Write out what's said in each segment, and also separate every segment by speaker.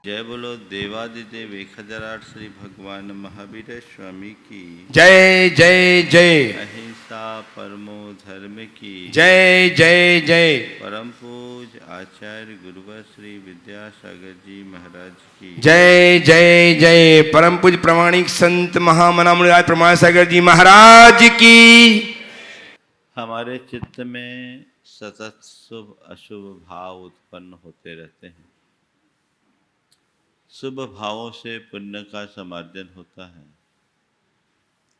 Speaker 1: जय बोलो देवादिदेव 1008 श्री भगवान महावीर स्वामी की
Speaker 2: जय जय जय।
Speaker 1: अहिंसा परमो धर्म की
Speaker 2: जय जय जय।
Speaker 1: परम पूज आचार्य गुरुवर श्री विद्यासागर जी महाराज की
Speaker 2: जय जय जय। परम पूज प्रमाणिक संत महामना मुनिराज प्रमाण सागर जी महाराज की।
Speaker 1: हमारे चित्त में सतत शुभ अशुभ भाव उत्पन्न होते रहते हैं। शुभ भावों से पुण्य का समार्जन होता है,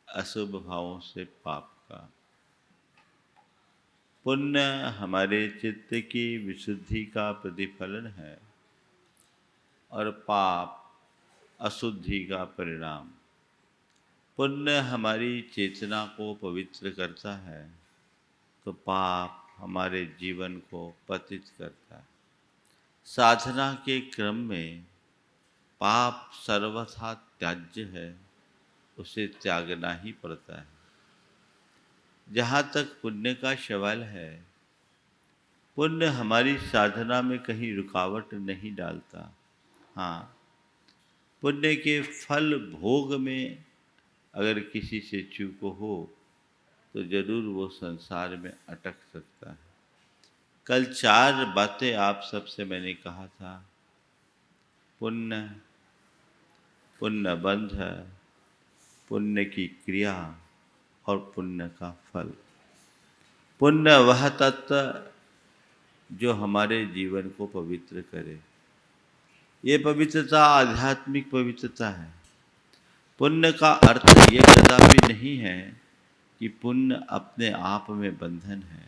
Speaker 1: अशुभ भावों से पाप का। पुण्य हमारे चित्त की विशुद्धि का प्रतिफलन है और पाप अशुद्धि का परिणाम। पुण्य हमारी चेतना को पवित्र करता है तो पाप हमारे जीवन को पतित करता है। साधना के क्रम में पाप सर्वथा त्याज्य है, उसे त्यागना ही पड़ता है। जहाँ तक पुण्य का सवाल है, पुण्य हमारी साधना में कहीं रुकावट नहीं डालता। हाँ, पुण्य के फल भोग में अगर किसी से चूक हो तो जरूर वो संसार में अटक सकता है। कल 4 बातें आप सबसे मैंने कहा था। पुण्य, पुण्य बंध, पुण्य की क्रिया और पुण्य का फल। पुण्य वह तत्व जो हमारे जीवन को पवित्र करे। ये पवित्रता आध्यात्मिक पवित्रता है। पुण्य का अर्थ ये कदापि नहीं है कि पुण्य अपने आप में बंधन है।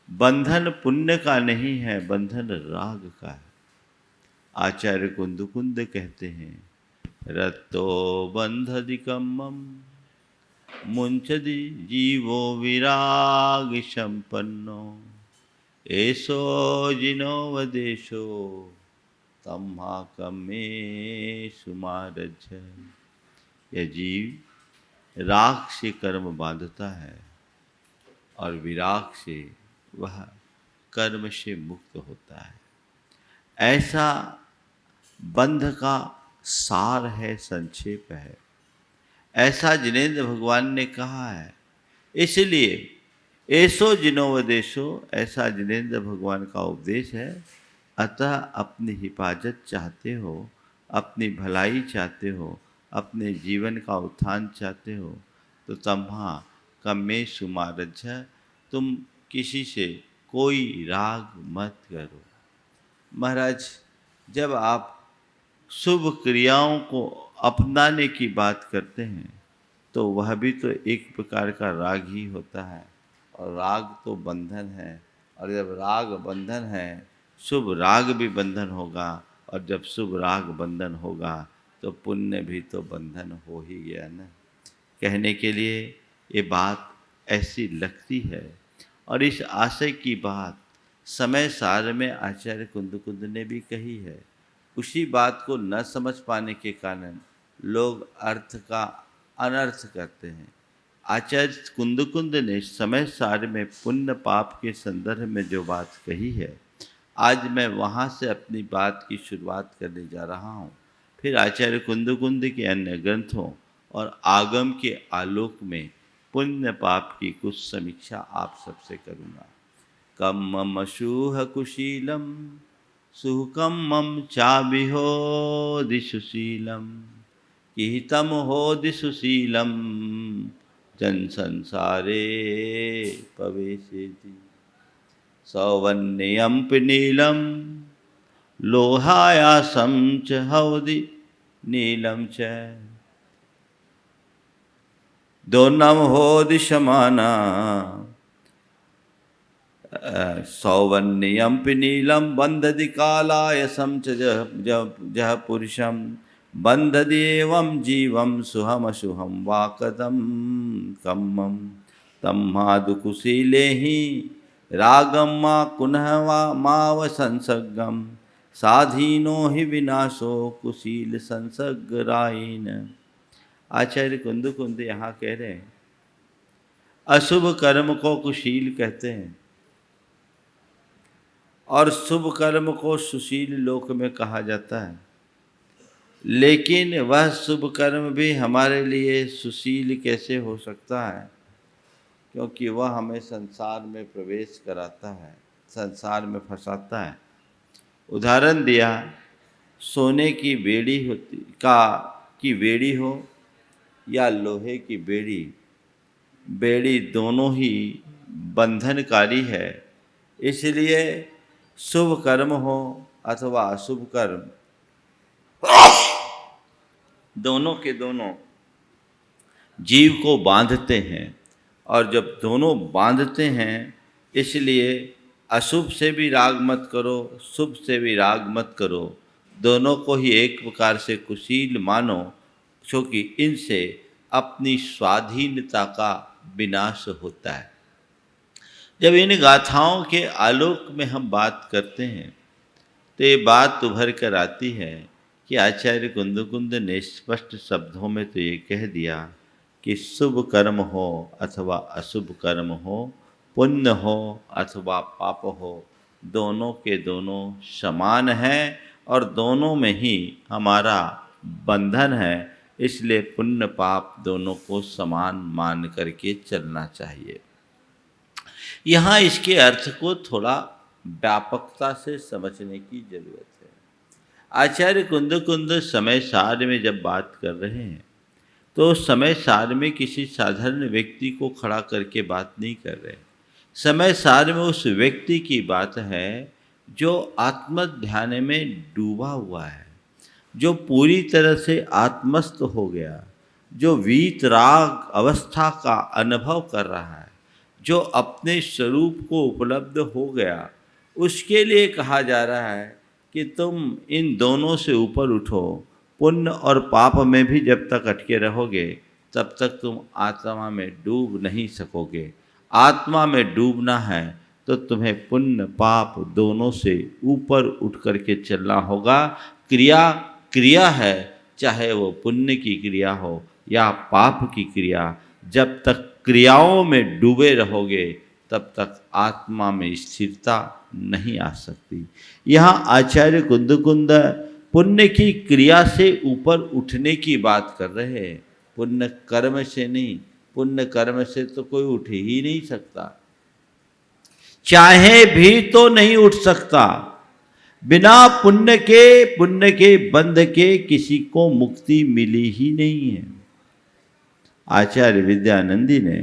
Speaker 1: बंधन पुण्य का नहीं है, बंधन राग का है। आचार्य कुंद कहते हैं, रत्तो बंधदिकम्मम मुंचदि जीवो विराग संपन्नो ऐसो जिनो वदेशो तम्हाकमे सुमारज। यह जीव राग से कर्म बांधता है और विराग से वह कर्म से मुक्त होता है। ऐसा बंध का सार है, संक्षेप है। ऐसा जिनेंद्र भगवान ने कहा है। इसलिए ऐसो जिनोवदेशो, ऐसा जिनेंद्र भगवान का उपदेश है। अतः अपनी हिफाजत चाहते हो, अपनी भलाई चाहते हो, अपने जीवन का उत्थान चाहते हो तो तम्हा कम्मे सुमारज, तुम किसी से कोई राग मत करो। महाराज, जब आप शुभ क्रियाओं को अपनाने की बात करते हैं तो वह भी तो एक प्रकार का राग ही होता है, और राग तो बंधन है। और जब राग बंधन है, शुभ राग भी बंधन होगा, और जब शुभ राग बंधन होगा तो पुण्य भी तो बंधन हो ही गया ना। कहने के लिए ये बात ऐसी लगती है, और इस आशय की बात समय सार में आचार्य कुंद ने भी कही है। उसी बात को न समझ पाने के कारण लोग अर्थ का अनर्थ करते हैं। आचार्य कुंद ने समय सार में पुण्य पाप के संदर्भ में जो बात कही है, आज मैं वहाँ से अपनी बात की शुरुआत करने जा रहा हूँ। फिर आचार्य कुंद के अन्य ग्रंथों और आगम के आलोक में पुण्य पाप की कुछ समीक्षा आप सबसे करूँगा। कम्मम अशूह कुशीलम सुहकम्मम चाबिहो दिशुशीलम किहितम हो दिशुशीलम जन संसारे पवेशेति। सौवन्यम नीलम लोहायासम च हवदि नीलम च दोनम हो दिशमाना सौवन्यम नीलम बंधदि कालायसम च जह पुरुषम बंधदि एवं जीवम सुहम सुहम वाकदम कम्मम तम्हादुकुशीले ही रागम मा कुनः वा माव संसर्गम साधीनो ही विनाशो कुशील संसर्गरायन। आचार्य कुंद यहाँ कह रहे हैं, अशुभ कर्म को कुशील कहते हैं और शुभ कर्म को सुशील लोक में कहा जाता है। लेकिन वह शुभ कर्म भी हमारे लिए सुशील कैसे हो सकता है, क्योंकि वह हमें संसार में प्रवेश कराता है, संसार में फंसाता है। उदाहरण दिया, सोने की बेड़ी हो या लोहे की बेड़ी दोनों ही बंधनकारी है। इसलिए शुभ कर्म हो अथवा अशुभ कर्म, दोनों के दोनों जीव को बांधते हैं। और जब दोनों बांधते हैं, इसलिए अशुभ से भी राग मत करो, शुभ से भी राग मत करो, दोनों को ही एक प्रकार से कुशील मानो, क्योंकि इनसे अपनी स्वाधीनता का विनाश होता है। जब इन गाथाओं के आलोक में हम बात करते हैं तो ये बात उभर कर आती है कि आचार्य कुंद ने स्पष्ट शब्दों में तो ये कह दिया कि शुभ कर्म हो अथवा अशुभ कर्म हो, पुण्य हो अथवा पाप हो, दोनों के दोनों समान हैं और दोनों में ही हमारा बंधन है। इसलिए पुण्य पाप दोनों को समान मान करके चलना चाहिए। यहाँ इसके अर्थ को थोड़ा व्यापकता से समझने की जरूरत है। आचार्य कुंद समय सार में जब बात कर रहे हैं तो समय सार में किसी साधारण व्यक्ति को खड़ा करके बात नहीं कर रहे। समय सार में उस व्यक्ति की बात है जो आत्म ध्यान में डूबा हुआ है, जो पूरी तरह से आत्मस्थ हो गया, जो वीतराग अवस्था का अनुभव कर रहा है, जो अपने स्वरूप को उपलब्ध हो गया। उसके लिए कहा जा रहा है कि तुम इन दोनों से ऊपर उठो। पुण्य और पाप में भी जब तक अटके रहोगे तब तक तुम आत्मा में डूब नहीं सकोगे। आत्मा में डूबना है तो तुम्हें पुण्य पाप दोनों से ऊपर उठ करके चलना होगा। क्रिया है, चाहे वो पुण्य की क्रिया हो या पाप की क्रिया, जब तक क्रियाओं में डूबे रहोगे तब तक आत्मा में स्थिरता नहीं आ सकती। यहाँ आचार्य कुंद पुण्य की क्रिया से ऊपर उठने की बात कर रहे हैं, पुण्य कर्म से नहीं। पुण्य कर्म से तो कोई उठ ही नहीं सकता, चाहे भी तो नहीं उठ सकता। बिना पुण्य के बंध के किसी को मुक्ति मिली ही नहीं है। आचार्य विद्यानंदी ने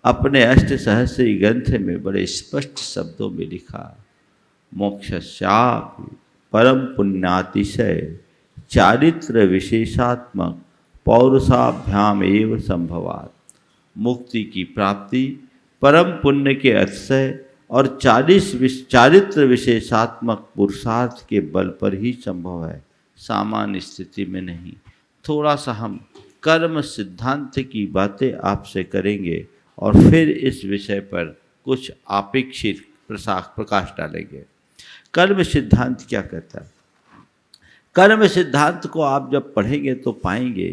Speaker 1: अपने अष्टसहस्री ग्रंथ में बड़े स्पष्ट शब्दों में लिखा, मोक्षस्यापि परम पुण्यातिशय चारित्र विशेषात्मक पौरुषाभ्याम एव संभवात्। मुक्ति की प्राप्ति परम पुण्य के अतिशय और चारित्र विशेषात्मक पुरुषार्थ के बल पर ही संभव है, सामान्य स्थिति में नहीं। थोड़ा सा हम कर्म सिद्धांत की बातें आपसे करेंगे और फिर इस विषय पर कुछ अपेक्षित प्रकाश डालेंगे। कर्म सिद्धांत क्या कहता है? कर्म सिद्धांत को आप जब पढ़ेंगे तो पाएंगे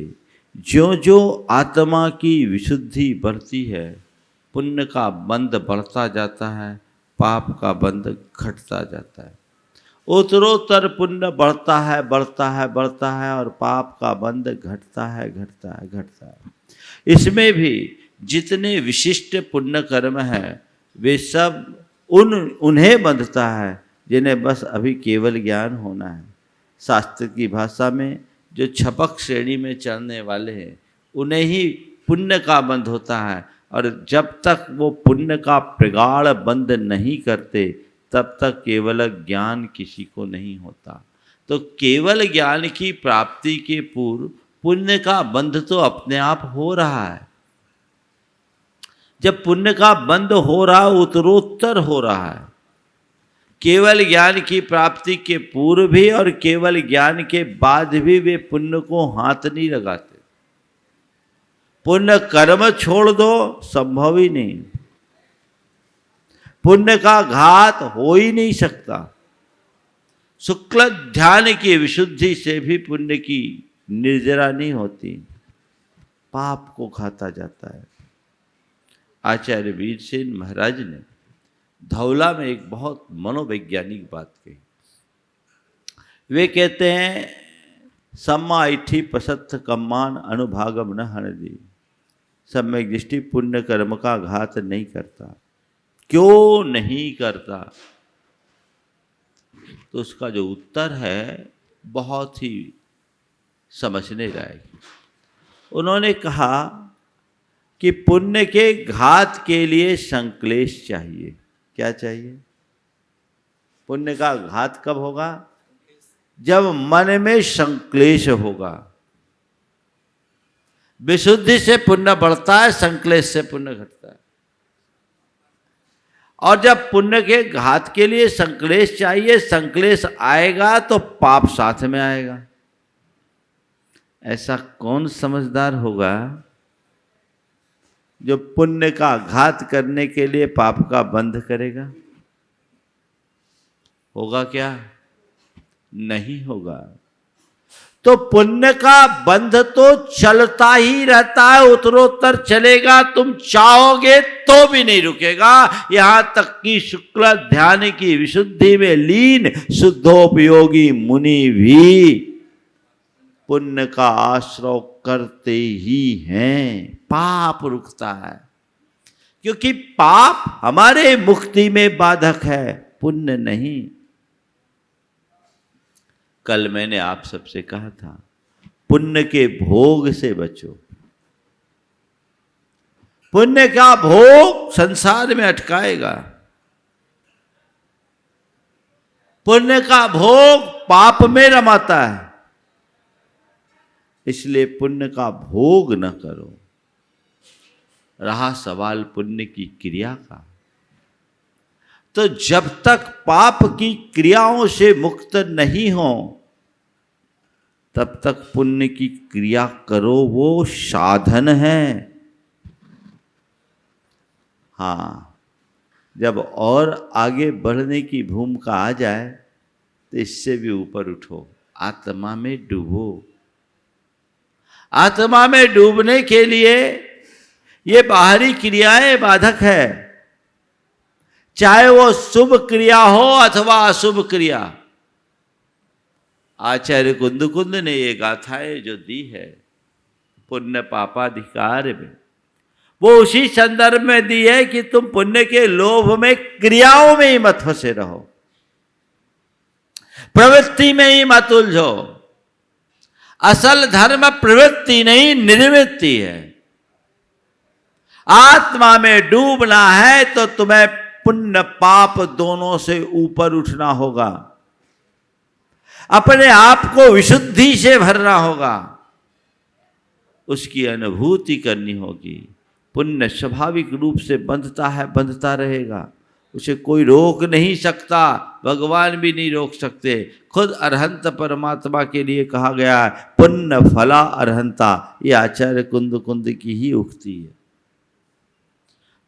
Speaker 1: ज्यों ज्यों आत्मा की विशुद्धि बढ़ती है, पुण्य का बंध बढ़ता जाता है, पाप का बंध घटता जाता है। उत्तरोत्तर पुण्य बढ़ता है और पाप का बंध घटता है। इसमें भी जितने विशिष्ट पुण्य कर्म हैं वे सब उन्हें बंधता है जिन्हें बस अभी केवल ज्ञान होना है। शास्त्र की भाषा में जो छपक श्रेणी में चलने वाले हैं उन्हें ही पुण्य का बंध होता है, और जब तक वो पुण्य का प्रगाढ़ बंध नहीं करते तब तक केवल ज्ञान किसी को नहीं होता। तो केवल ज्ञान की प्राप्ति के पूर्व पुण्य का बंध तो अपने आप हो रहा है। जब पुण्य का बंध हो रहा है, उत्तरोत्तर हो रहा है। केवल ज्ञान की प्राप्ति के पूर्व भी और केवल ज्ञान के बाद भी वे पुण्य को हाथ नहीं लगाते। पुण्य कर्म छोड़ दो, संभव ही नहीं। पुण्य का घात हो ही नहीं सकता। शुक्ल ध्यान की विशुद्धि से भी पुण्य की निर्जरा नहीं होती, पाप को खाता जाता है। आचार्य वीर सेन महाराज ने धौला में एक बहुत मनोवैज्ञानिक बात कही। वे कहते हैं सम्मा इठी पसत्थ कम्मान अनुभागम न हनदी। सम्यक दृष्टि पुण्य कर्म का घात नहीं करता। क्यों नहीं करता? तो उसका जो उत्तर है बहुत ही समझने लायक। उन्होंने कहा कि पुण्य के घात के लिए संक्लेश चाहिए। क्या चाहिए? पुण्य का घात कब होगा? जब मन में संक्लेश होगा। विशुद्धि से पुण्य बढ़ता है, संक्लेश से पुण्य घटता है। और जब पुण्य के घात के लिए संक्लेश चाहिए, संक्लेश आएगा तो पाप साथ में आएगा। ऐसा कौन समझदार होगा जो पुण्य का घात करने के लिए पाप का बंध करेगा? होगा क्या? नहीं होगा। तो पुण्य का बंध तो चलता ही रहता है, उत्तरोत्तर चलेगा। तुम चाहोगे तो भी नहीं रुकेगा। यहां तक कि शुक्ल ध्यान की विशुद्धि में लीन शुद्धोपयोगी मुनि भी पुण्य का आश्रय करते ही हैं। पाप रुकता है, क्योंकि पाप हमारे मुक्ति में बाधक है, पुण्य नहीं। कल मैंने आप सबसे कहा था, पुण्य के भोग से बचो। पुण्य का भोग संसार में अटकाएगा। पुण्य का भोग पाप में रमाता है। इसलिए पुण्य का भोग न करो। रहा सवाल पुण्य की क्रिया का, तो जब तक पाप की क्रियाओं से मुक्त नहीं हो तब तक पुण्य की क्रिया करो, वो साधन है। हाँ, जब और आगे बढ़ने की भूमिका आ जाए तो इससे भी ऊपर उठो, आत्मा में डूबो। आत्मा में डूबने के लिए ये बाहरी क्रियाएं बाधक है, चाहे वो शुभ क्रिया हो अथवा अशुभ क्रिया। आचार्य कुंद ने ये गाथाएं जो दी है पुण्य पापाधिकार में, वो उसी संदर्भ में दी है कि तुम पुण्य के लोभ में, क्रियाओं में ही मत फंसे रहो, प्रवृत्ति में ही मत उलझो। असल धर्म प्रवृत्ति नहीं, निर्वृत्ति है। आत्मा में डूबना है तो तुम्हें पुण्य पाप दोनों से ऊपर उठना होगा। अपने आप को विशुद्धि से भरना होगा, उसकी अनुभूति करनी होगी। पुण्य स्वाभाविक रूप से बंधता है, बंधता रहेगा, उसे कोई रोक नहीं सकता, भगवान भी नहीं रोक सकते। खुद अरहंत परमात्मा के लिए कहा गया है पुण्य फला अरहंता। ये आचार्य कुंद की ही उक्ति है।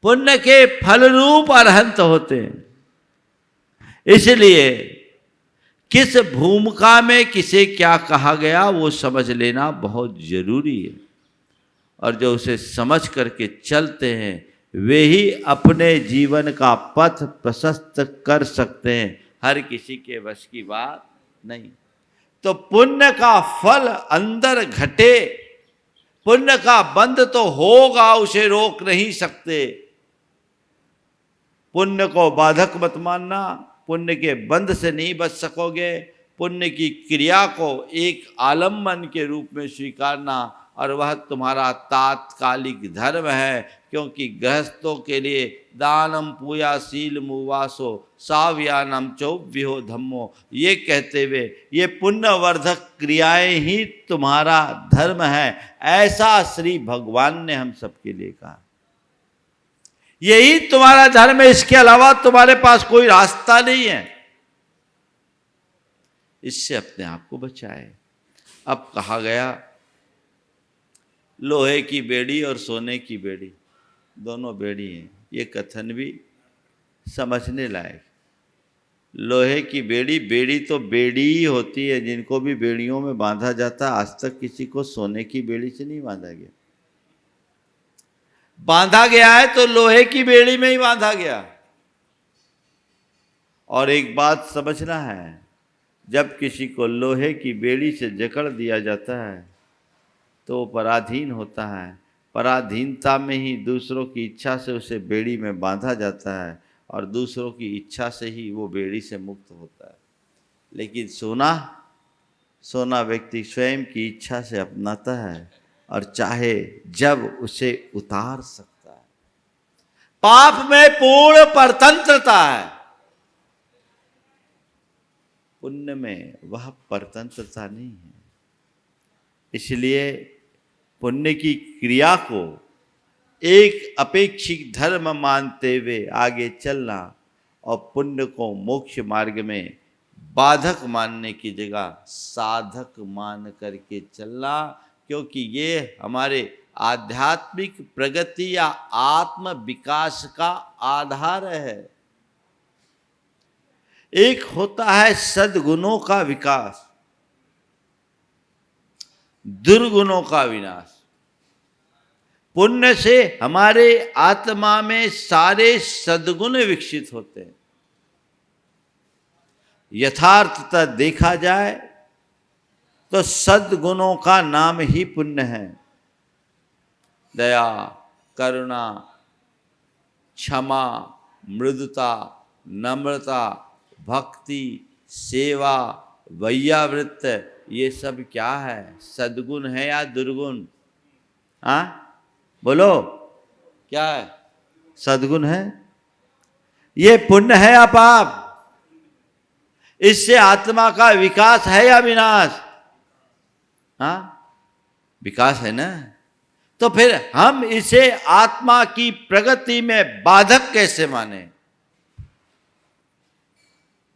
Speaker 1: पुण्य के फल रूप अरहंत होते हैं। इसलिए किस भूमिका में किसे क्या कहा गया वो समझ लेना बहुत जरूरी है। और जो उसे समझ करके चलते हैं वे ही अपने जीवन का पथ प्रशस्त कर सकते हैं। हर किसी के वश की बात नहीं। तो पुण्य का फल अंदर घटे, पुण्य का बंध तो होगा, उसे रोक नहीं सकते। पुण्य को बाधक मत मानना, पुण्य के बंध से नहीं बच सकोगे। पुण्य की क्रिया को एक आलम्बन के रूप में स्वीकारना, और वह तुम्हारा तात्कालिक धर्म है। क्योंकि गृहस्थों के लिए दानम पूया शील मुवासो साव्यानम चौव्यो धम्मो, ये कहते हुए ये पुण्यवर्धक क्रियाएं ही तुम्हारा धर्म है, ऐसा श्री भगवान ने हम सबके लिए कहा। यही तुम्हारा धर्म है, इसके अलावा तुम्हारे पास कोई रास्ता नहीं है। इससे अपने आप को बचाए। अब कहा गया लोहे की बेड़ी और सोने की बेड़ी दोनों बेड़ी हैं। ये कथन भी समझने लायक। लोहे की बेड़ी, बेड़ी तो बेड़ी ही होती है, जिनको भी बेड़ियों में बांधा जाता है। आज तक किसी को सोने की बेड़ी से नहीं बांधा गया। बांधा गया है तो लोहे की बेड़ी में ही बांधा गया। और एक बात समझना है, जब किसी को लोहे की बेड़ी से जकड़ दिया जाता है तो वो पराधीन होता है। पराधीनता में ही दूसरों की इच्छा से उसे बेड़ी में बांधा जाता है और दूसरों की इच्छा से ही वो बेड़ी से मुक्त होता है। लेकिन सोना व्यक्ति स्वयं की इच्छा से अपनाता है और चाहे जब उसे उतार सकता है। पाप में पूर्ण परतंत्रता है, पुण्य में वह परतंत्रता नहीं है। इसलिए पुण्य की क्रिया को एक अपेक्षित धर्म मानते हुए आगे चलना और पुण्य को मोक्ष मार्ग में बाधक मानने की जगह साधक मान करके चलना, क्योंकि ये हमारे आध्यात्मिक प्रगति या आत्म विकास का आधार है। एक होता है सद्गुणों का विकास, दुर्गुणों का विनाश। पुण्य से हमारे आत्मा में सारे सद्गुण विकसित होते हैं। यथार्थतः देखा जाए तो सद्गुणों का नाम ही पुण्य है। दया, करुणा, क्षमा, मृदुता, नम्रता, भक्ति, सेवा, वैयावृत्त, ये सब क्या है? सद्गुण है या दुर्गुण? बोलो, क्या है? सद्गुण है। ये पुण्य है या पाप? इससे आत्मा का विकास है या विनाश? विकास है ना। तो फिर हम इसे आत्मा की प्रगति में बाधक कैसे माने?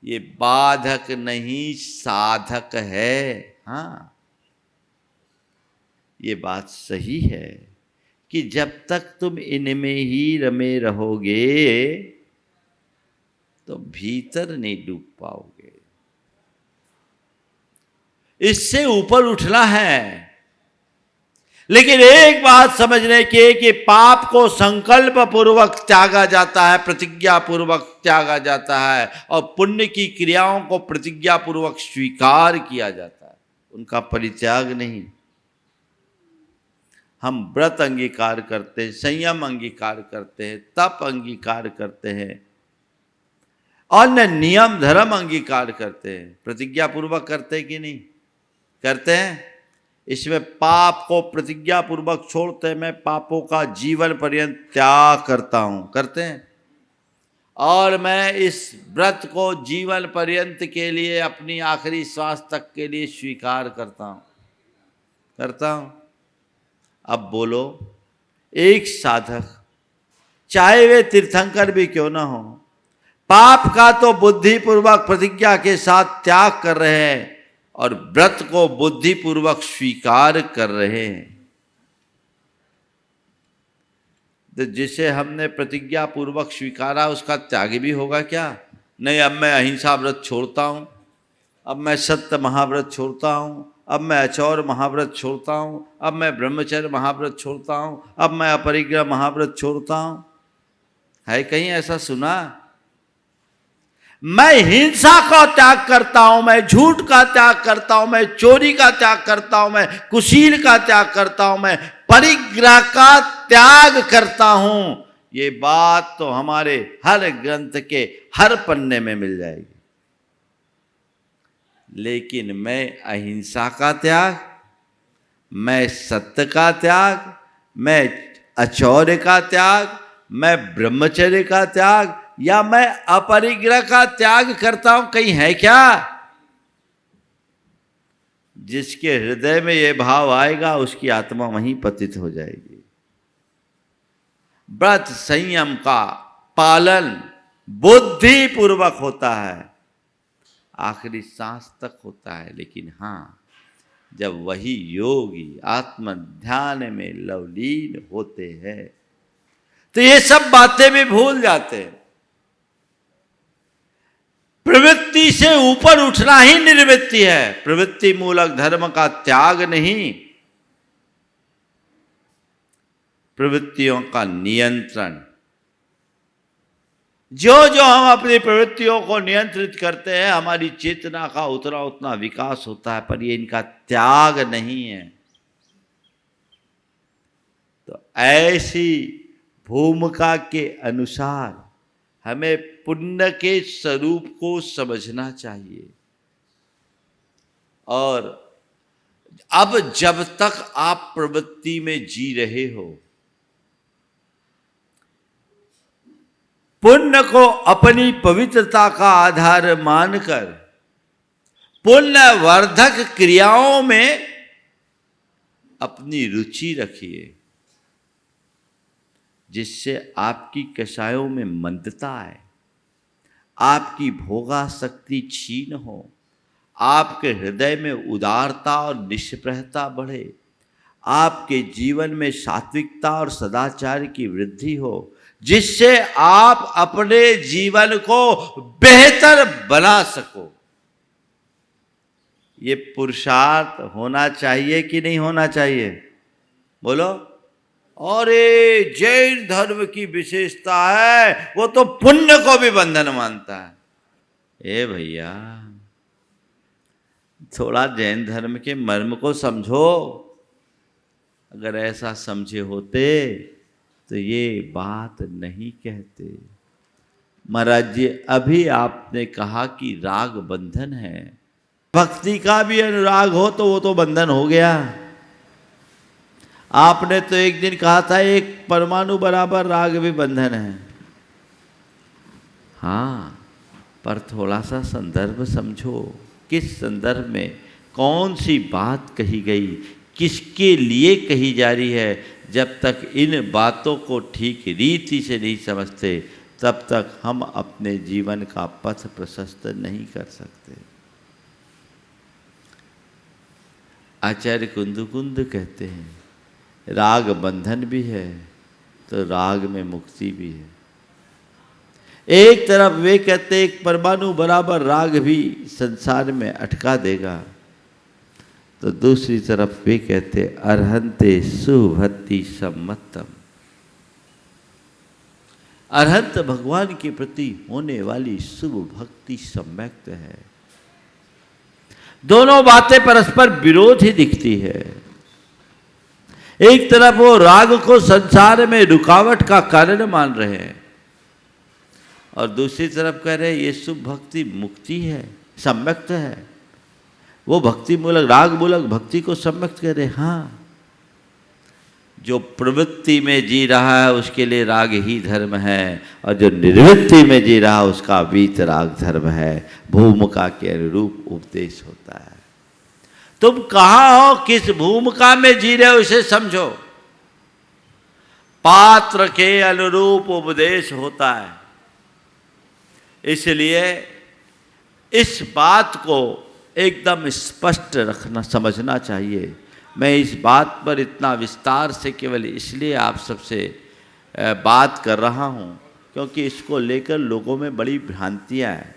Speaker 1: ये बाधक नहीं, साधक है। ये बात सही है कि जब तक तुम इनमें ही रमे रहोगे तो भीतर नहीं डूब पाओगे। इससे ऊपर उठना है। लेकिन एक बात समझने की कि पाप को संकल्प पूर्वक त्यागा जाता है, प्रतिज्ञा पूर्वक त्यागा जाता है, और पुण्य की क्रियाओं को प्रतिज्ञा पूर्वक स्वीकार किया जाता है, उनका परित्याग नहीं। हम व्रत अंगीकार करते हैं, संयम अंगीकार करते हैं, तप अंगीकार करते हैं, अन्य नियम धर्म अंगीकार करते हैं। प्रतिज्ञा पूर्वक करते हैं कि नहीं करते हैं? इसमें पाप को प्रतिज्ञा पूर्वक छोड़ते हैं। मैं पापों का जीवन पर्यंत त्याग करता हूं, करते हैं। और मैं इस व्रत को जीवन पर्यंत के लिए, अपनी आखिरी श्वास तक के लिए स्वीकार करता हूं। अब बोलो, एक साधक चाहे वे तीर्थंकर भी क्यों ना हो, पाप का तो बुद्धिपूर्वक प्रतिज्ञा के साथ त्याग कर रहे हैं और व्रत को बुद्धिपूर्वक स्वीकार कर रहे हैं। तो जिसे हमने प्रतिज्ञा पूर्वक स्वीकारा उसका त्याग भी होगा क्या? नहीं, अब मैं अहिंसा व्रत छोड़ता हूं, अब मैं सत्य महाव्रत छोड़ता हूं, अब मैं अचौर महाव्रत छोड़ता हूं, अब मैं ब्रह्मचर्य महाव्रत छोड़ता हूं, अब मैं अपरिग्रह महाव्रत छोड़ता हूं। है कहीं ऐसा सुना? मैं हिंसा का त्याग करता हूं, मैं झूठ का त्याग करता हूं, मैं चोरी का त्याग करता हूं, मैं कुशील का त्याग करता हूं, मैं परिग्रह का त्याग करता हूं। ये बात तो हमारे हर ग्रंथ के हर पन्ने में मिल जाएगी। लेकिन मैं अहिंसा का त्याग, मैं सत्य का त्याग, मैं अचौर्य का त्याग, मैं ब्रह्मचर्य का त्याग, या मैं अपरिग्रह का त्याग करता हूं, कहीं है क्या? जिसके हृदय में यह भाव आएगा उसकी आत्मा वहीं पतित हो जाएगी। व्रत संयम का पालन बुद्धि पूर्वक होता है, आखिरी सांस तक होता है। लेकिन जब वही योगी आत्म ध्यान में लवलीन होते हैं तो ये सब बातें भी भूल जाते हैं। प्रवृत्ति से ऊपर उठना ही निर्वृत्ति है, प्रवृत्ति मूलक धर्म का त्याग नहीं, प्रवृत्तियों का नियंत्रण। जो जो हम अपनी प्रवृत्तियों को नियंत्रित करते हैं, हमारी चेतना का उतना उतना विकास होता है, पर ये इनका त्याग नहीं है। तो ऐसी भूमिका के अनुसार हमें पुण्य के स्वरूप को समझना चाहिए। और अब जब तक आप प्रवृत्ति में जी रहे हो, पुण्य को अपनी पवित्रता का आधार मानकर पुण्य वर्धक क्रियाओं में अपनी रुचि रखिए, जिससे आपकी कषायों में मंदता आए, आपकी भोगासक्ति छीन हो, आपके हृदय में उदारता और निष्प्रहता बढ़े, आपके जीवन में सात्विकता और सदाचार की वृद्धि हो, जिससे आप अपने जीवन को बेहतर बना सको। ये पुरुषार्थ होना चाहिए कि नहीं होना चाहिए? बोलो। और ये जैन धर्म की विशेषता है, वो तो पुण्य को भी बंधन मानता है। ए भैया, थोड़ा जैन धर्म के मर्म को समझो। अगर ऐसा समझे होते तो ये बात नहीं कहते। महाराज जी, अभी आपने कहा कि राग बंधन है। भक्ति का भी अनुराग हो तो वो तो बंधन हो गया। आपने तो एक दिन कहा था एक परमाणु बराबर राग भी बंधन है। हाँ, पर थोड़ा सा संदर्भ समझो। किस संदर्भ में कौन सी बात कही गई, किसके लिए कही जा रही है? जब तक इन बातों को ठीक रीति से नहीं समझते, तब तक हम अपने जीवन का पथ प्रशस्त नहीं कर सकते। आचार्य कुंदकुंद कहते हैं, राग बंधन भी है तो राग में मुक्ति भी है। एक तरफ वे कहते एक परमाणु बराबर राग भी संसार में अटका देगा, तो दूसरी तरफ वे कहते अर्हंते सुभक्ति सम्मतम। अर्हंत भगवान के प्रति होने वाली शुभ भक्ति सम्यक्त है। दोनों बातें परस्पर विरोध ही दिखती है। एक तरफ वो राग को संसार में रुकावट का कारण मान रहे हैं, और दूसरी तरफ कह रहे हैं ये शुभ भक्ति मुक्ति है, सम्यक्त है। वो भक्ति मूलक, राग मूलक भक्ति को सम्यक्त कह रहे। हाँ, जो प्रवृत्ति में जी रहा है उसके लिए राग ही धर्म है, और जो निर्वृत्ति में जी रहा है उसका वीतराग धर्म है। भूमिका के अनुरूप उपदेश होता है। तुम कहाँ हो, किस भूमिका में जी रहे हो, इसे समझो। पात्र के अनुरूप उपदेश होता है। इसलिए इस बात को एकदम स्पष्ट रखना, समझना चाहिए। मैं इस बात पर इतना विस्तार से केवल इसलिए आप सबसे बात कर रहा हूँ क्योंकि इसको लेकर लोगों में बड़ी भ्रांतियाँ हैं,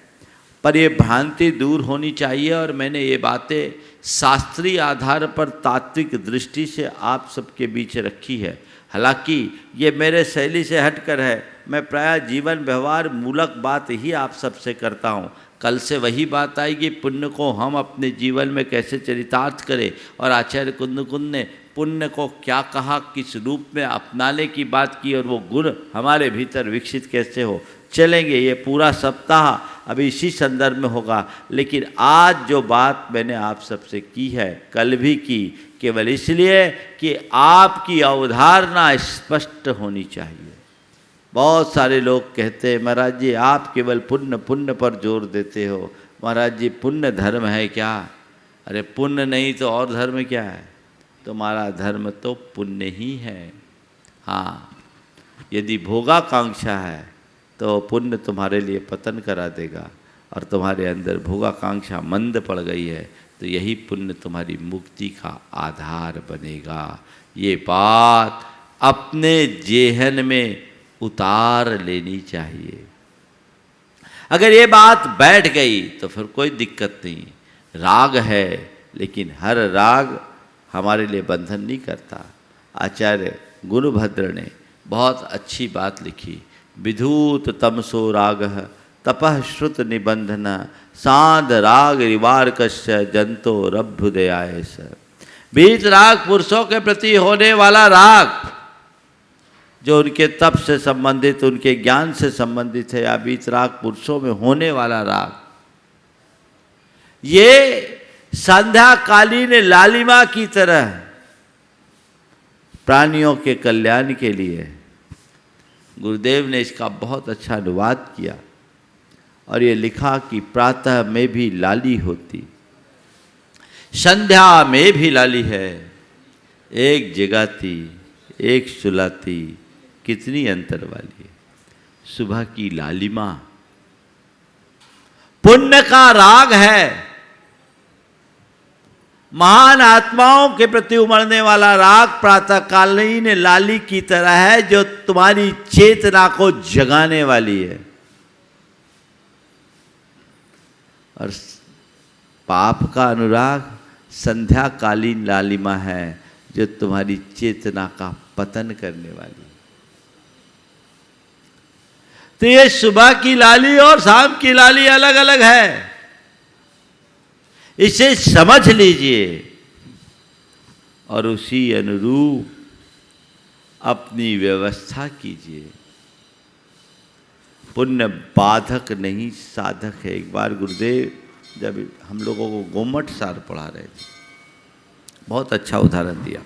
Speaker 1: पर ये भ्रांति दूर होनी चाहिए। और मैंने ये बातें शास्त्रीय आधार पर तात्विक दृष्टि से आप सबके बीच रखी है। हालांकि ये मेरे शैली से हटकर है। मैं प्रायः जीवन व्यवहार मूलक बात ही आप सबसे करता हूँ। कल से वही बात आएगी, पुण्य को हम अपने जीवन में कैसे चरितार्थ करें, और आचार्य कुंदकुंद ने पुण्य को क्या कहा, किस रूप में अपनाने की बात की, और वो गुण हमारे भीतर विकसित कैसे हो। चलेंगे, ये पूरा सप्ताह अभी इसी संदर्भ में होगा। लेकिन आज जो बात मैंने आप सबसे की है, कल भी की, केवल इसलिए कि आपकी अवधारणा स्पष्ट होनी चाहिए। बहुत सारे लोग कहते हैं महाराज जी आप केवल पुण्य पुण्य पर जोर देते हो। महाराज जी पुण्य धर्म है क्या? अरे पुण्य नहीं तो और धर्म क्या है? तुम्हारा धर्म तो पुण्य ही है। हाँ, यदि भोगाकांक्षा है तो पुण्य तुम्हारे लिए पतन करा देगा, और तुम्हारे अंदर भोगाकांक्षा मंद पड़ गई है तो यही पुण्य तुम्हारी मुक्ति का आधार बनेगा। ये बात अपने जेहन में उतार लेनी चाहिए। अगर ये बात बैठ गई तो फिर कोई दिक्कत नहीं। राग है, लेकिन हर राग हमारे लिए बंधन नहीं करता। आचार्य गुरुभद्र ने बहुत अच्छी बात लिखी विधूत तमसो रागः तपः श्रुत निबंधन साध राग रिवारकस्य जंतो रभ्युदयाय स। बीत राग पुरुषों के प्रति होने वाला राग जो उनके तप से संबंधित, उनके ज्ञान से संबंधित है, या बीत राग पुरुषों में होने वाला राग, ये संध्याकालीन लालिमा की तरह प्राणियों के कल्याण के लिए गुरुदेव ने इसका बहुत अच्छा अनुवाद किया और ये लिखा कि प्रातः में भी लाली होती, संध्या में भी लाली है, एक जगाती एक सुलाती, कितनी अंतर वाली है। सुबह की लालिमा पुण्य का राग है, महान आत्माओं के प्रति उमड़ने वाला राग प्रातःकालीन लाली की तरह है जो तुम्हारी चेतना को जगाने वाली है। और पाप का अनुराग संध्याकालीन लालिमा है जो तुम्हारी चेतना का पतन करने वाली है। तो ये सुबह की लाली और शाम की लाली अलग अलग है, इसे समझ लीजिए और उसी अनुरूप अपनी व्यवस्था कीजिए। पुण्य बाधक नहीं साधक है। एक बार गुरुदेव जब हम लोगों को गोमट सार पढ़ा रहे थे, बहुत अच्छा उदाहरण दिया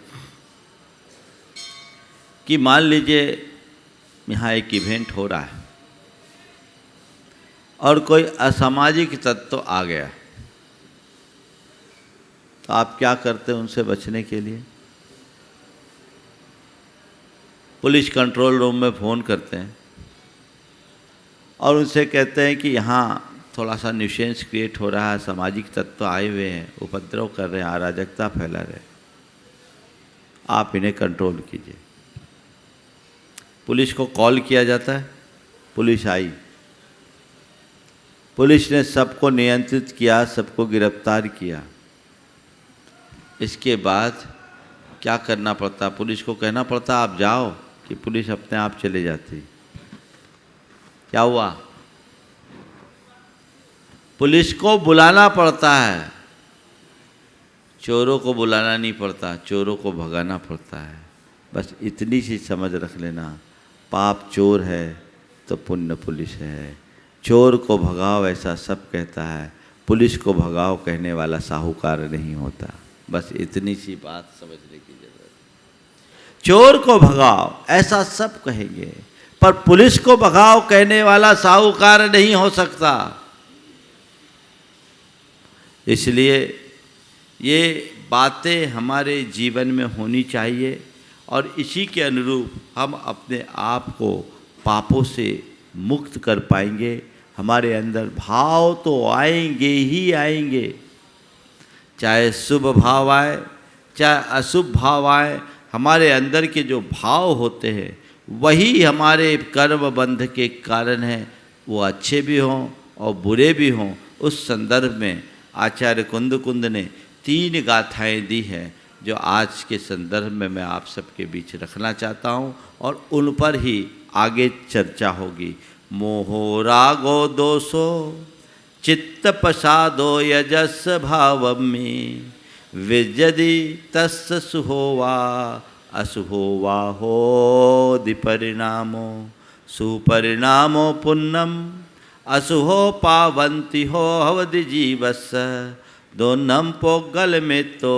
Speaker 1: कि मान लीजिए यहाँ एक इवेंट हो रहा है और कोई असामाजिक तत्व आ गया, तो आप क्या करते हैं उनसे बचने के लिए? पुलिस कंट्रोल रूम में फ़ोन करते हैं और उनसे कहते हैं कि यहाँ थोड़ा सा न्यूसेंस क्रिएट हो रहा है, सामाजिक तत्व आए हुए हैं, उपद्रव कर रहे हैं, अराजकता फैला रहे हैं, आप इन्हें कंट्रोल कीजिए। पुलिस को कॉल किया जाता है, पुलिस आई, पुलिस ने सबको नियंत्रित किया, सबको गिरफ्तार किया। इसके बाद क्या करना पड़ता? पुलिस को कहना पड़ता आप जाओ, कि पुलिस अपने आप चले जाती? क्या हुआ? पुलिस को बुलाना पड़ता है, चोरों को बुलाना नहीं पड़ता, चोरों को भगाना पड़ता है। बस इतनी सी समझ रख लेना, पाप चोर है तो पुण्य पुलिस है। चोर को भगाओ ऐसा सब कहता है, पुलिस को भगाओ कहने वाला साहूकार नहीं होता। बस इतनी सी बात समझने की जरूरत है। चोर को भगाओ ऐसा सब कहेंगे, पर पुलिस को भगाओ कहने वाला साहूकार नहीं हो सकता। इसलिए ये बातें हमारे जीवन में होनी चाहिए और इसी के अनुरूप हम अपने आप को पापों से मुक्त कर पाएंगे। हमारे अंदर भाव तो आएंगे ही आएंगे, चाहे शुभ भाव आए चाहे अशुभ भाव आए, हमारे अंदर के जो भाव होते हैं वही हमारे कर्म बंध के कारण हैं। वो अच्छे भी हों और बुरे भी हों। उस संदर्भ में आचार्य कुंद ने 3 गाथाएं दी हैं जो आज के संदर्भ में मैं आप सबके बीच रखना चाहता हूं और उन पर ही आगे चर्चा होगी। मोहो रागो दोषो चित्त पसादो यजस भाव में विजदि तस् सुहोवा असुहोवा हो दिपरिणामो सुपरिणामो पुण्यम असुहो पावंति हो हवदि जीवस दोनम पोगल में तो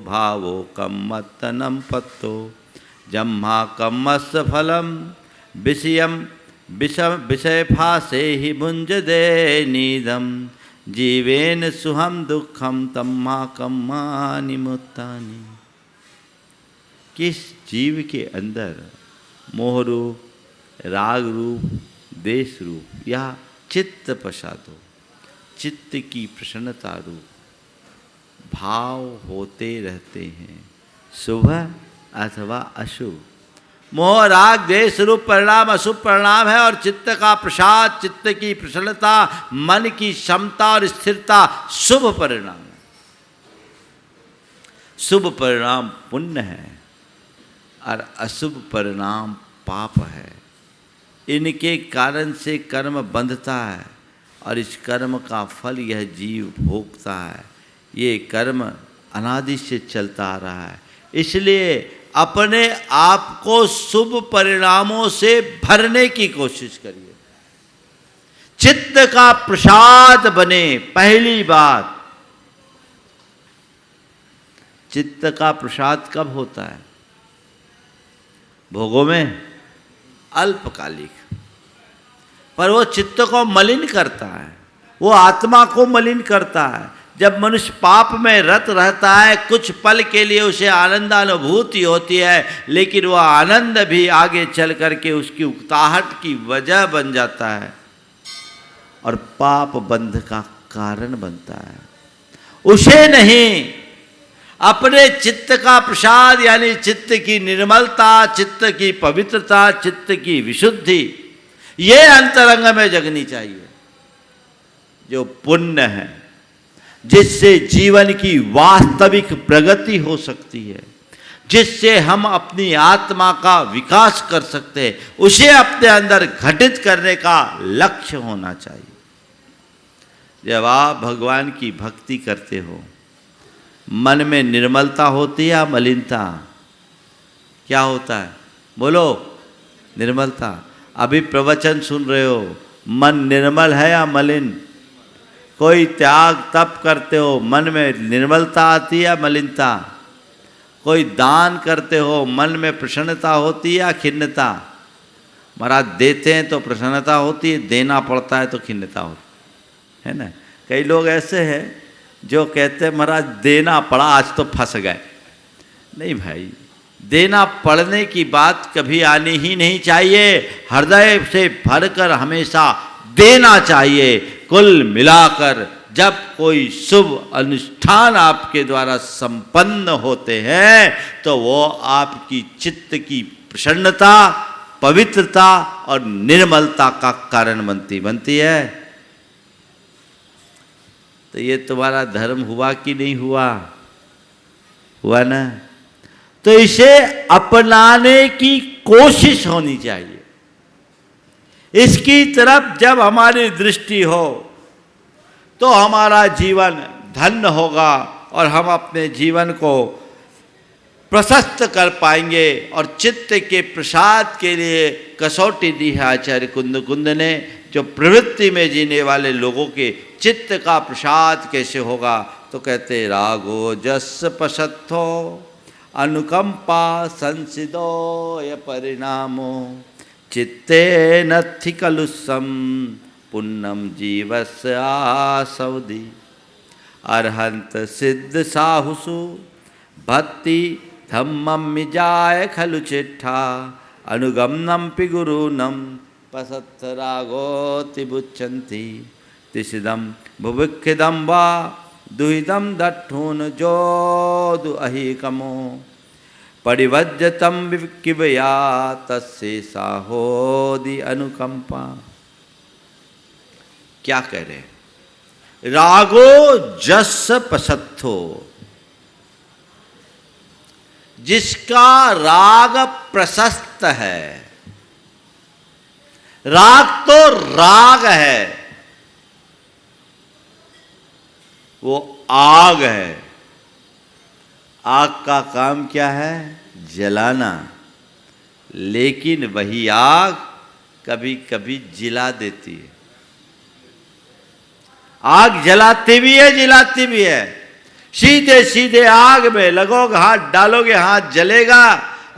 Speaker 1: भावो कम्मतनम पत्तो जम्हा कम्मस फलम विषयम विषय फासे ही भुंज दे नीदम जीवेन सुहम दुखम तम्मा कम्मा निमुत्तानि। किस जीव के अंदर मोह रूप, राग रूप, देश रूप या चित्त पश्चातो चित्त की प्रसन्नता रूप भाव होते रहते हैं, शुभ अथवा अशुभ। मोह राग देश रूप परिणाम अशुभ परिणाम है और चित्त का प्रसाद, चित्त की प्रसन्नता, मन की क्षमता और स्थिरता शुभ परिणाम है। शुभ परिणाम पुण्य है और अशुभ परिणाम पाप है। इनके कारण से कर्म बंधता है और इस कर्म का फल यह जीव भोगता है। ये कर्म अनादि से चलता आ रहा है, इसलिए अपने आप को शुभ परिणामों से भरने की कोशिश करिए। चित्त का प्रसाद बने। पहली बात, चित्त का प्रसाद कब होता है? भोगों में अल्पकालिक, पर वो चित्त को मलिन करता है, वो आत्मा को मलिन करता है। जब मनुष्य पाप में रत रहता है, कुछ पल के लिए उसे आनंदानुभूति होती है, लेकिन वह आनंद भी आगे चल करके उसकी उकताहट की वजह बन जाता है और पाप बंध का कारण बनता है। उसे नहीं, अपने चित्त का प्रसाद यानी चित्त की निर्मलता, चित्त की पवित्रता, चित्त की विशुद्धि, ये अंतरंग में जगनी चाहिए। जो पुण्य है, जिससे जीवन की वास्तविक प्रगति हो सकती है, जिससे हम अपनी आत्मा का विकास कर सकते हैं, उसे अपने अंदर घटित करने का लक्ष्य होना चाहिए। जब आप भगवान की भक्ति करते हो, मन में निर्मलता होती है या मलिनता? क्या होता है? बोलो। निर्मलता। अभी प्रवचन सुन रहे हो, मन निर्मल है या मलिन? कोई त्याग तप करते हो, मन में निर्मलता आती है या मलिनता? कोई दान करते हो, मन में प्रसन्नता होती है या खिन्नता? महाराज देते हैं तो प्रसन्नता होती है, देना पड़ता है तो खिन्नता होती है ना। कई लोग ऐसे हैं जो कहते हैं महाराज देना पड़ा, आज तो फंस गए। नहीं भाई, देना पड़ने की बात कभी आनी ही नहीं चाहिए। हृदय से भरकर हमेशा देना चाहिए। कुल मिलाकर जब कोई शुभ अनुष्ठान आपके द्वारा संपन्न होते हैं, तो वो आपकी चित्त की प्रसन्नता, पवित्रता और निर्मलता का कारण बनती है। तो ये तुम्हारा धर्म हुआ कि नहीं हुआ? हुआ ना। तो इसे अपनाने की कोशिश होनी चाहिए। इसकी तरफ जब हमारी दृष्टि हो तो हमारा जीवन धन्य होगा और हम अपने जीवन को प्रशस्त कर पाएंगे। और चित्त के प्रसाद के लिए कसौटी दी है आचार्य कुंद ने, जो प्रवृत्ति में जीने वाले लोगों के चित्त का प्रसाद कैसे होगा? तो कहते रागो जस पशत्थो अनुकंपा संसिदो य परिणामो चित्ते नथि कलुषम पुण्यम जीवस आसवदी अर्हंत सिद्ध साहुसु भक्ति धम्मम मिजाय खलु चिट्ठा अनुगमनम पि गुरुनम पसत्थ रागोति बुच्छन्ति तिसिदम भुविक्षिदम वा दुहिदम दट्ठून जोदु अहिकमो परिवज्जतम विकिवया तस्से साहोदि अनुकंपा। क्या कह रहे? रागो जस पसत्थो, जिसका राग प्रशस्त है। राग तो राग है, वो आग है। आग का काम क्या है? जलाना। लेकिन वही आग कभी कभी जिला देती है। आग जलाती भी है, जिलाती भी है। सीधे सीधे आग में लगोगे, हाथ डालोगे, हाथ जलेगा।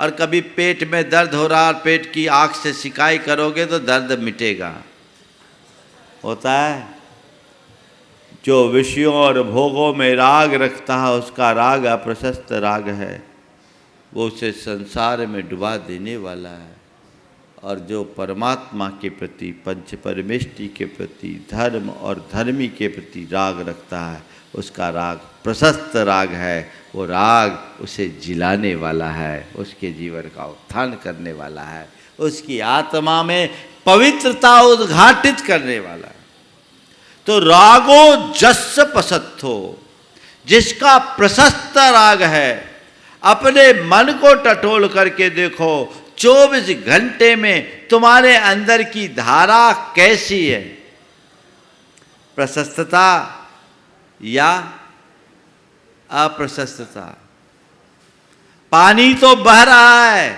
Speaker 1: और कभी पेट में दर्द हो रहा, पेट की आग से सिकाई करोगे तो दर्द मिटेगा। होता है। जो विषयों और भोगों में राग रखता है, उसका राग अप्रशस्त राग है, वो उसे संसार में डुबा देने वाला है। और जो परमात्मा के प्रति, पंच परमेष्टि के प्रति, धर्म और धर्मी के प्रति राग रखता है, उसका राग प्रशस्त राग है। वो राग उसे जिलाने वाला है, उसके जीवन का उत्थान करने वाला है, उसकी आत्मा में पवित्रता उद्घाटित करने वाला है। तो रागो जस पसत्थो, जिसका प्रशस्त राग है। अपने मन को टटोल करके देखो, 24 घंटे में तुम्हारे अंदर की धारा कैसी है, प्रशस्तता या अप्रशस्तता। पानी तो बह रहा है,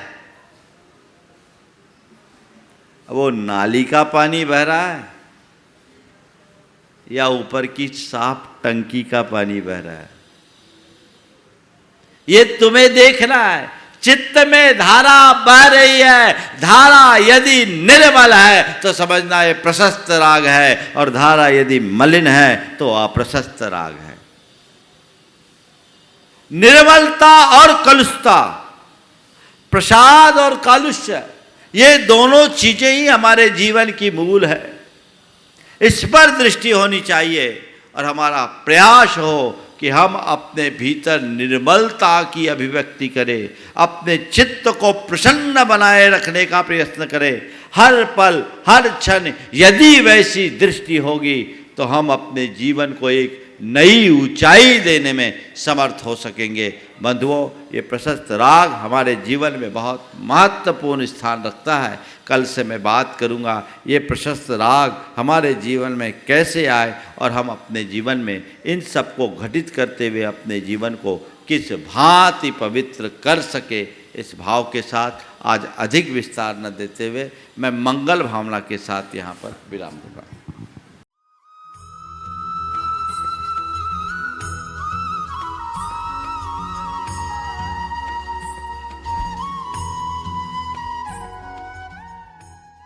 Speaker 1: वो नाली का पानी बह रहा है या ऊपर की साफ टंकी का पानी बह रहा है, ये तुम्हें देखना है। चित्त में धारा बह रही है, धारा यदि निर्मल है तो समझना ये प्रशस्त राग है, और धारा यदि मलिन है तो अप्रशस्त राग है। निर्मलता और कलुषता, प्रसाद और कालुष्य, ये दोनों चीजें ही हमारे जीवन की मूल है। इस पर दृष्टि होनी चाहिए और हमारा प्रयास हो कि हम अपने भीतर निर्मलता की अभिव्यक्ति करें, अपने चित्त को प्रसन्न बनाए रखने का प्रयत्न करें। हर पल हर क्षण यदि वैसी दृष्टि होगी तो हम अपने जीवन को एक नई ऊंचाई देने में समर्थ हो सकेंगे। बंधुओं, ये प्रशस्त राग हमारे जीवन में बहुत महत्वपूर्ण स्थान रखता है। कल से मैं बात करूंगा ये प्रशस्त राग हमारे जीवन में कैसे आए और हम अपने जीवन में इन सब को घटित करते हुए अपने जीवन को किस भांति पवित्र कर सके। इस भाव के साथ आज अधिक विस्तार न देते हुए मैं मंगल भावना के साथ यहाँ पर विराम दूंगा।